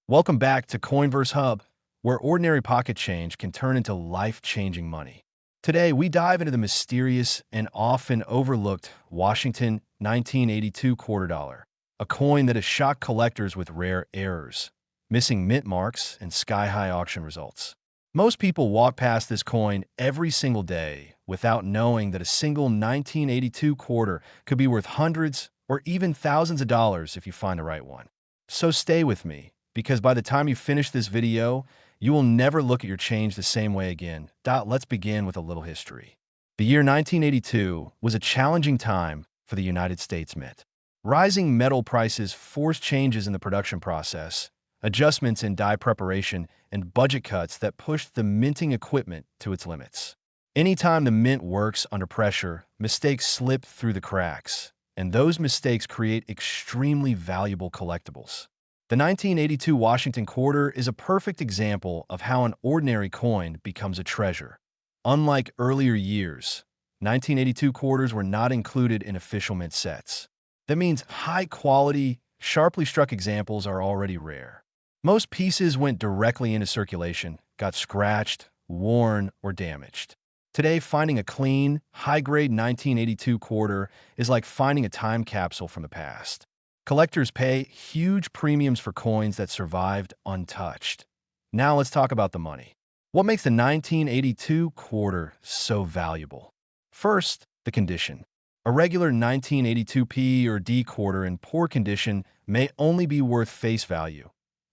Welcome back to Coinverse Hub, where ordinary pocket change can turn into life-changing money. Today, we dive into the mysterious and often overlooked Washington 1982 quarter dollar, a coin that has shocked collectors with rare errors, missing mint marks, and sky-high auction results. Most people walk past this coin every single day without knowing that a single 1982 quarter could be worth hundreds or even thousands of dollars if you find the right one. So stay with me, because by the time you finish this video, you will never look at your change the same way again. Let's begin with a little history. The year 1982 was a challenging time for the United States Mint. Rising metal prices forced changes in the production process, adjustments in die preparation, and budget cuts that pushed the minting equipment to its limits. Anytime the mint works under pressure, mistakes slip through the cracks, and those mistakes create extremely valuable collectibles. The 1982 Washington quarter is a perfect example of how an ordinary coin becomes a treasure. Unlike earlier years, 1982 quarters were not included in official mint sets. That means high-quality, sharply struck examples are already rare. Most pieces went directly into circulation, got scratched, worn, or damaged. Today, finding a clean, high-grade 1982 quarter is like finding a time capsule from the past. Collectors pay huge premiums for coins that survived untouched. Now let's talk about the money. What makes the 1982 quarter so valuable? First, the condition. A regular 1982 P or D quarter in poor condition may only be worth face value,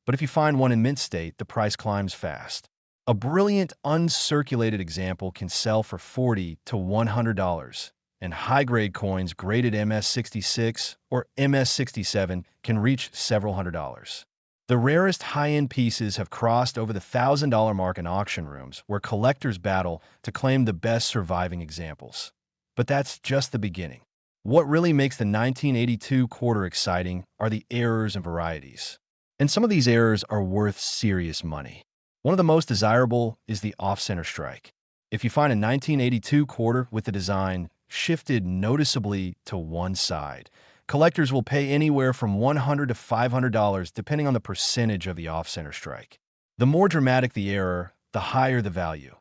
but if you find one in mint state, the price climbs fast. A brilliant uncirculated example can sell for $40 to $100, and high-grade coins graded MS66 or MS67 can reach several $100s. The rarest high-end pieces have crossed over the $1,000 mark in auction rooms, where collectors battle to claim the best surviving examples. But that's just the beginning. What really makes the 1982 quarter exciting are the errors and varieties. And some of these errors are worth serious money. One of the most desirable is the off-center strike. If you find a 1982 quarter with the design shifted noticeably to one side, collectors will pay anywhere from $100 to $500 depending on the percentage of the off-center strike. The more dramatic the error, the higher the value.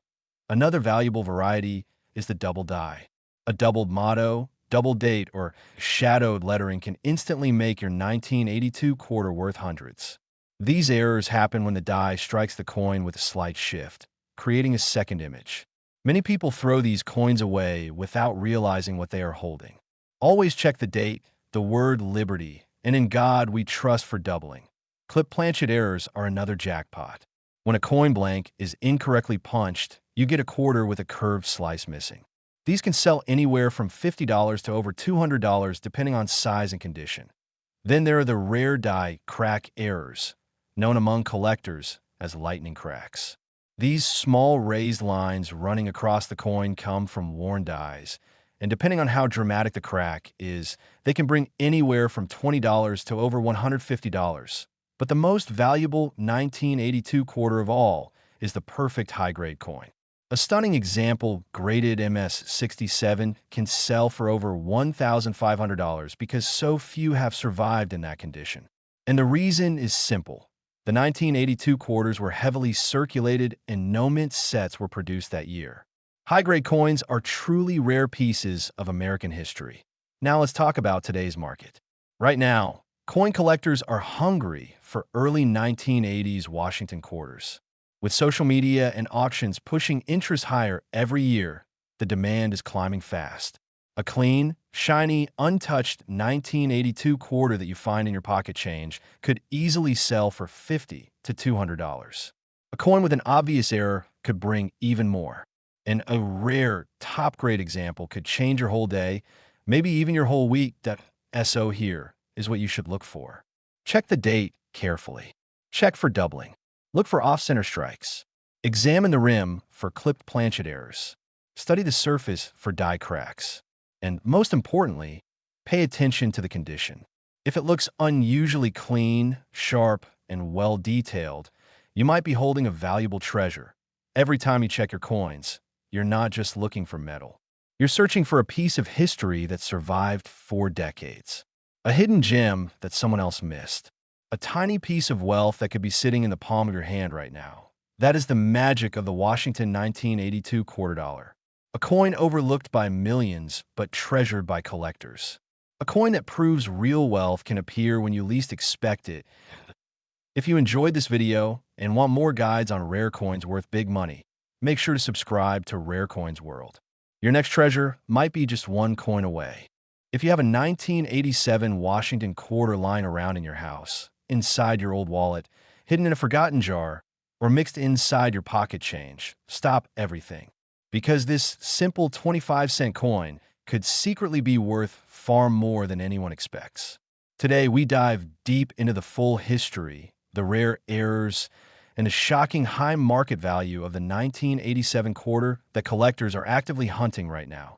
Another valuable variety is the double die. A doubled motto, double date, or shadowed lettering can instantly make your 1982 quarter worth hundreds. These errors happen when the die strikes the coin with a slight shift, creating a second image. Many people throw these coins away without realizing what they are holding. Always check the date, the word liberty, and in God we trust for doubling. Clip planchet errors are another jackpot. When a coin blank is incorrectly punched, you get a quarter with a curved slice missing. These can sell anywhere from $50 to over $200 depending on size and condition. Then there are the rare die crack errors, known among collectors as lightning cracks. These small raised lines running across the coin come from worn dies, and depending on how dramatic the crack is, they can bring anywhere from $20 to over $150. But the most valuable 1982 quarter of all is the perfect high-grade coin. A stunning example, graded MS67, can sell for over $1,500 because so few have survived in that condition. And the reason is simple. The 1982 quarters were heavily circulated and no mint sets were produced that year. High-grade coins are truly rare pieces of American history. Now let's talk about today's market. Right now, coin collectors are hungry for early 1980s Washington quarters. With social media and auctions pushing interest higher every year, the demand is climbing fast. A clean, shiny, untouched 1982 quarter that you find in your pocket change could easily sell for $50 to $200. A coin with an obvious error could bring even more. And a rare, top-grade example could change your whole day, maybe even your whole week. That SO here is what you should look for. Check the date carefully. Check for doubling. Look for off-center strikes. Examine the rim for clipped planchet errors. Study the surface for die cracks. And most importantly, pay attention to the condition. If it looks unusually clean, sharp, and well-detailed, you might be holding a valuable treasure. Every time you check your coins, you're not just looking for metal. You're searching for a piece of history that survived 4 decades. A hidden gem that someone else missed. A tiny piece of wealth that could be sitting in the palm of your hand right now. That is the magic of the Washington 1982 quarter dollar. A coin overlooked by millions, but treasured by collectors. A coin that proves real wealth can appear when you least expect it. If you enjoyed this video and want more guides on rare coins worth big money, make sure to subscribe to Rare Coins World. Your next treasure might be just one coin away. If you have a 1987 Washington quarter lying around in your house, inside your old wallet, hidden in a forgotten jar, or mixed inside your pocket change, stop everything. Because this simple 25-cent coin could secretly be worth far more than anyone expects. Today, we dive deep into the full history, the rare errors, and the shocking high market value of the 1987 quarter that collectors are actively hunting right now.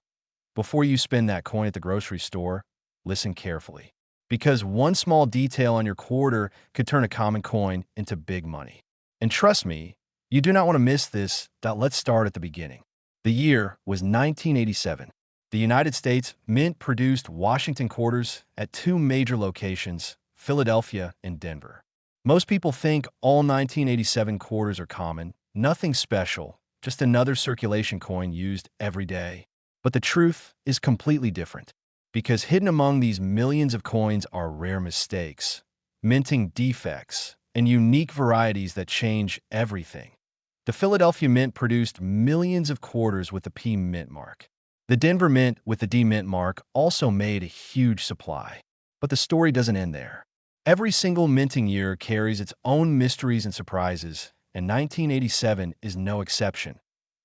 Before you spend that coin at the grocery store, listen carefully. Because one small detail on your quarter could turn a common coin into big money. And trust me, you do not want to miss this. Let's start at the beginning. The year was 1987. The United States Mint produced Washington quarters at two major locations, Philadelphia and Denver. Most people think all 1987 quarters are common, nothing special, just another circulation coin used every day. But the truth is completely different. Because hidden among these millions of coins are rare mistakes, minting defects, and unique varieties that change everything. The Philadelphia Mint produced millions of quarters with the P Mint mark. The Denver Mint with the D Mint mark also made a huge supply. But the story doesn't end there. Every single minting year carries its own mysteries and surprises, and 1987 is no exception.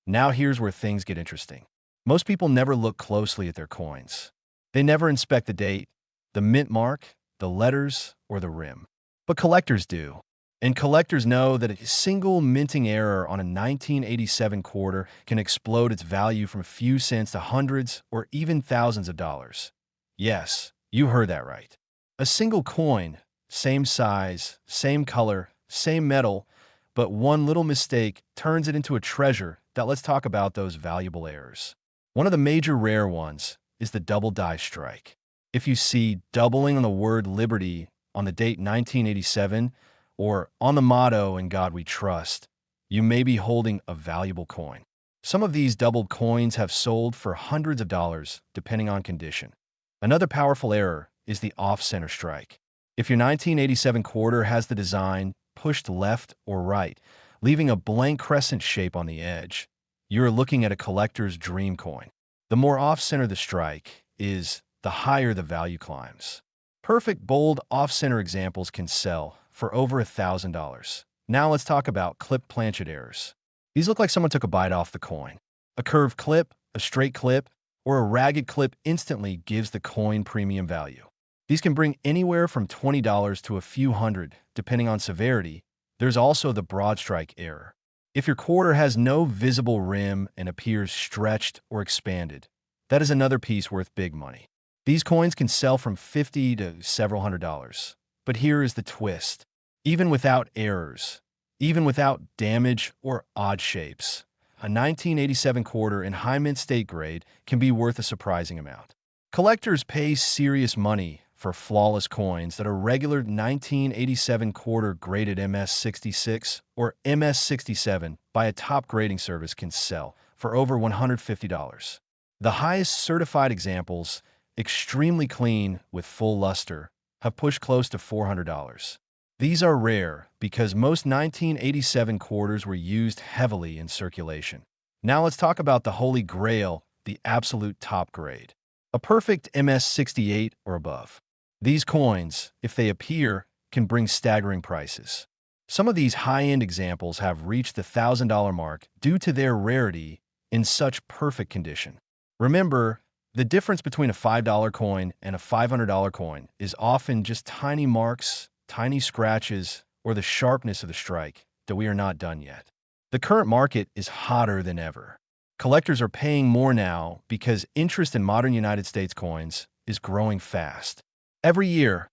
Now here's where things get interesting. Most people never look closely at their coins. They never inspect the date, the mint mark, the letters, or the rim. But collectors do. And collectors know that a single minting error on a 1987 quarter can explode its value from a few cents to hundreds or even thousands of dollars. Yes, you heard that right. A single coin, same size, same color, same metal, but one little mistake turns it into a treasure. Let's talk about those valuable errors. One of the major rare ones is the double die strike. If you see doubling on the word liberty on the date 1987 or on the motto "In God We Trust," you may be holding a valuable coin. Some of these doubled coins have sold for hundreds of dollars, depending on condition. Another powerful error is the off-center strike. If your 1987 quarter has the design pushed left or right, leaving a blank crescent shape on the edge, you're looking at a collector's dream coin. The more off-center the strike is, the higher the value climbs. Perfect, bold, off-center examples can sell for over $1,000. Now let's talk about clip planchet errors. These look like someone took a bite off the coin. A curved clip, a straight clip, or a ragged clip instantly gives the coin premium value. These can bring anywhere from $20 to a few hundred, depending on severity. There's also the broad strike error. If your quarter has no visible rim and appears stretched or expanded, that is another piece worth big money. These coins can sell from $50 to several $100s. But here is the twist. Even without errors, even without damage or odd shapes, a 1987 quarter in high mint state grade can be worth a surprising amount. Collectors pay serious money for flawless coins that a regular 1987 quarter graded MS66 or MS67 by a top grading service can sell for over $150. The highest certified examples, extremely clean with full luster, have pushed close to $400. These are rare because most 1987 quarters were used heavily in circulation. Now let's talk about the holy grail, the absolute top grade. A perfect MS68 or above. These coins, if they appear, can bring staggering prices. Some of these high-end examples have reached the $1,000 mark due to their rarity in such perfect condition. Remember, the difference between a $5 coin and a $500 coin is often just tiny marks, tiny scratches, or the sharpness of the strike. That we are not done yet. The current market is hotter than ever. Collectors are paying more now because interest in modern United States coins is growing fast. Every year,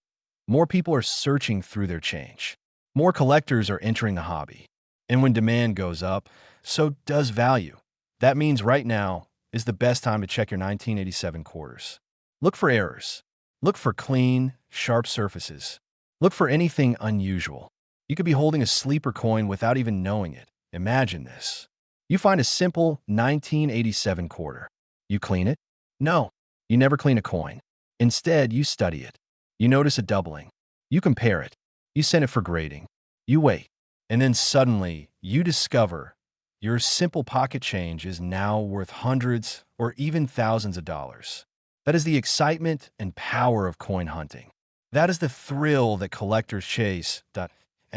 more people are searching through their change. More collectors are entering the hobby. And when demand goes up, so does value. That means right now is the best time to check your 1987 quarters. Look for errors. Look for clean, sharp surfaces. Look for anything unusual. You could be holding a sleeper coin without even knowing it. Imagine this. You find a simple 1987 quarter. You clean it? No, you never clean a coin. Instead, you study it. You notice a doubling. You compare it. You send it for grading. You wait. And then suddenly, you discover your simple pocket change is now worth hundreds or even thousands of dollars. That is the excitement and power of coin hunting. That is the thrill that collectors chase.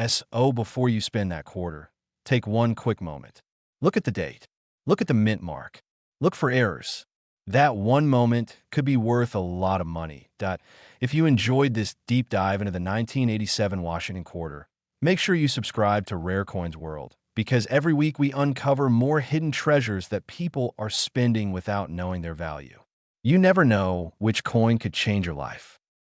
So before you spend that quarter, take one quick moment. Look at the date. Look at the mint mark. Look for errors. That one moment could be worth a lot of money. If you enjoyed this deep dive into the 1987 Washington quarter, make sure you subscribe to Rare Coins World, because every week we uncover more hidden treasures that people are spending without knowing their value. You never know which coin could change your life.